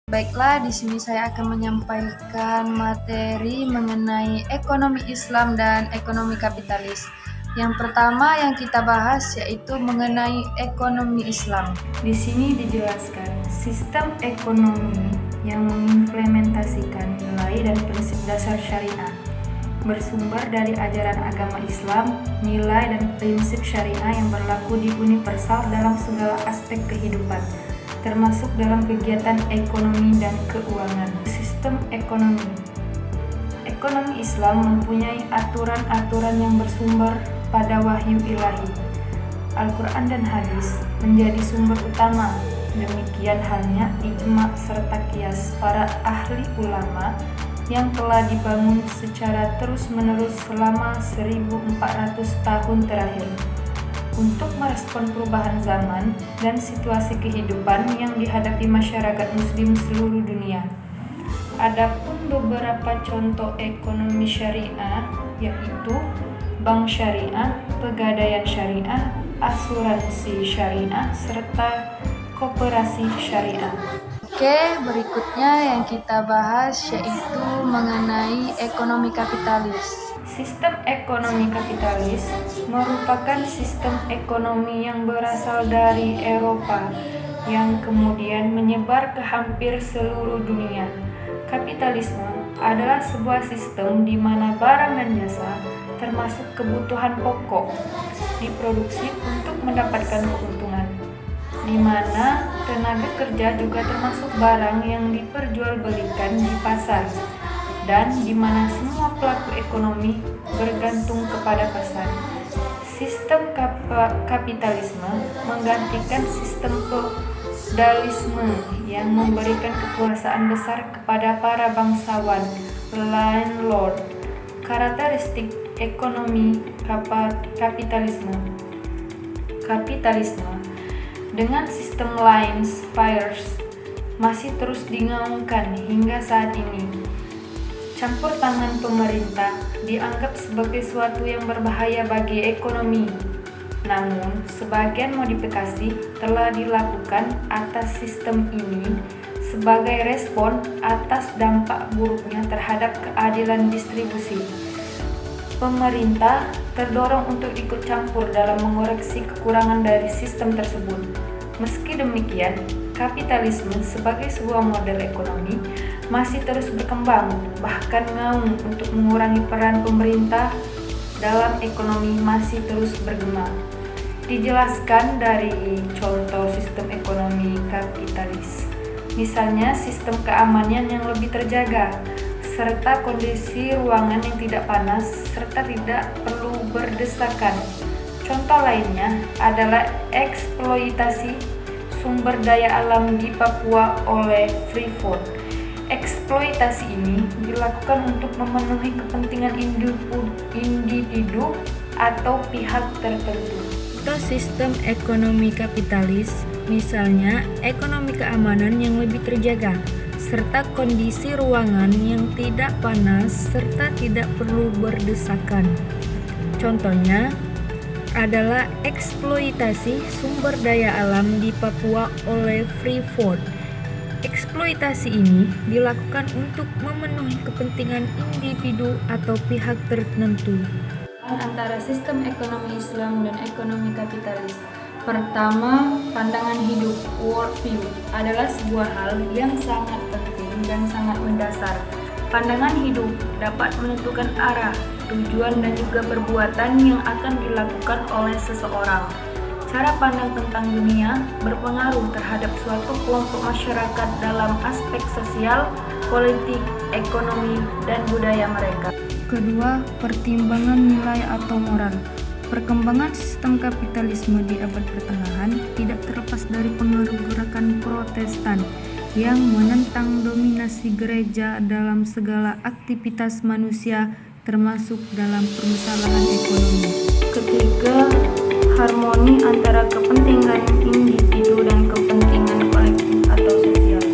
Baiklah, di sini saya akan menyampaikan materi mengenai ekonomi Islam dan ekonomi kapitalis. Yang pertama yang kita bahas yaitu mengenai ekonomi Islam. Di sini dijelaskan sistem ekonomi yang mengimplementasikan nilai dan prinsip dasar syariah, bersumber dari ajaran agama Islam, nilai dan prinsip syariah yang berlaku di universal dalam segala aspek kehidupan, termasuk dalam kegiatan ekonomi dan keuangan. Sistem ekonomi Islam mempunyai aturan-aturan yang bersumber pada wahyu ilahi. Al-Quran dan hadis menjadi sumber utama. Demikian halnya ijma serta qiyas para ahli ulama yang telah dibangun secara terus-menerus selama 1400 tahun terakhir untuk merespon perubahan zaman dan situasi kehidupan yang dihadapi masyarakat muslim seluruh dunia. Adapun beberapa contoh ekonomi syariah yaitu bank syariah, pegadaian syariah, asuransi syariah, serta koperasi syariah. Oke, berikutnya yang kita bahas yaitu mengenai ekonomi kapitalis. Sistem ekonomi kapitalis merupakan sistem ekonomi yang berasal dari Eropa yang kemudian menyebar ke hampir seluruh dunia. Kapitalisme adalah sebuah sistem di mana barang dan jasa, termasuk kebutuhan pokok, diproduksi untuk mendapatkan keuntungan, di mana tenaga kerja juga termasuk barang yang diperjualbelikan di pasar, dan di mana semua pelaku ekonomi bergantung kepada pasar. Sistem kapitalisme menggantikan sistem feodalisme yang memberikan kekuasaan besar kepada para bangsawan, landlord. Karakteristik ekonomi kapitalisme dengan sistem laissez-faire masih terus digaungkan hingga saat ini. Campur tangan pemerintah dianggap sebagai suatu yang berbahaya bagi ekonomi. Namun, sebagian modifikasi telah dilakukan atas sistem ini sebagai respon atas dampak buruknya terhadap keadilan distribusi. Pemerintah terdorong untuk ikut campur dalam mengoreksi kekurangan dari sistem tersebut. Meski demikian, kapitalisme sebagai sebuah model ekonomi masih terus berkembang, bahkan ngaung untuk mengurangi peran pemerintah dalam ekonomi masih terus bergema. Dijelaskan dari contoh sistem ekonomi kapitalis, misalnya sistem keamanan yang lebih terjaga, serta kondisi ruangan yang tidak panas, serta tidak perlu berdesakan. Contoh lainnya adalah eksploitasi sumber daya alam di Papua oleh Freeport. Eksploitasi ini dilakukan untuk memenuhi kepentingan individu atau pihak tertentu. Contoh sistem ekonomi kapitalis, misalnya ekonomi keamanan yang lebih terjaga, serta kondisi ruangan yang tidak panas serta tidak perlu berdesakan. Contohnya adalah eksploitasi sumber daya alam di Papua oleh Freeport. Eksploitasi ini dilakukan untuk memenuhi kepentingan individu atau pihak tertentu. Antara sistem ekonomi Islam dan ekonomi kapitalis. Pertama, pandangan hidup worldview adalah sebuah hal yang sangat penting dan sangat mendasar. Pandangan hidup dapat menentukan arah, tujuan dan juga perbuatan yang akan dilakukan oleh seseorang. Cara pandang tentang dunia berpengaruh terhadap suatu kelompok masyarakat dalam aspek sosial, politik, ekonomi, dan budaya mereka. Kedua, pertimbangan nilai atau moral. Perkembangan sistem kapitalisme di abad pertengahan tidak terlepas dari pengaruh gerakan Protestan yang menentang dominasi gereja dalam segala aktivitas manusia, termasuk dalam permasalahan ekonomi. Ketiga, harmoni antara kepentingan individu dan kepentingan kolektif atau sosial.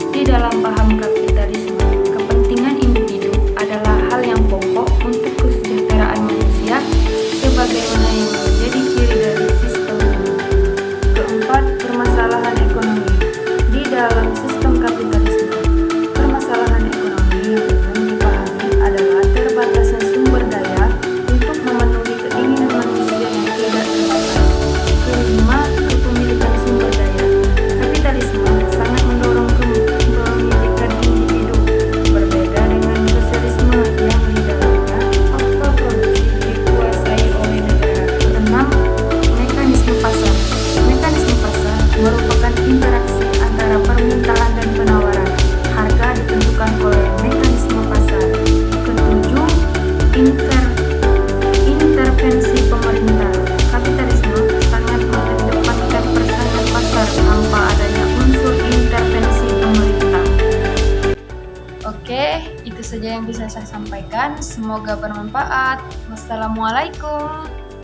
Di dalam paham kapitalisme, kepentingan individu adalah hal yang pokok untuk kesejahteraan manusia sebagaimana yang menjadi ciri dari sistem ini. Keempat, permasalahan ekonomi. Di dalam sistem kapitalisme, permasalahan ekonomi yang umum dipahami adalah terbatasnya sumber daya untuk memenuhi keinginan manusia yang tidak terbatas. Kelima, kepemilikan sumber daya. Kapitalisme sangat mendorong kepemilikan individu, berbeda dengan sosialisme yang di dalamnya faktor produksi dikuasai oleh negara. Keenam, mekanisme pasar. Mekanisme pasar merupakan interaksi antara permintaan dan penawaran. Harga ditentukan oleh mekanisme pasar. Ketujuh, intervensi pemerintah. Kapitalisme sangat mengedepankan persaingan pasar tanpa adanya unsur intervensi pemerintah. Oke, itu saja yang bisa saya sampaikan. Semoga bermanfaat. Wassalamualaikum.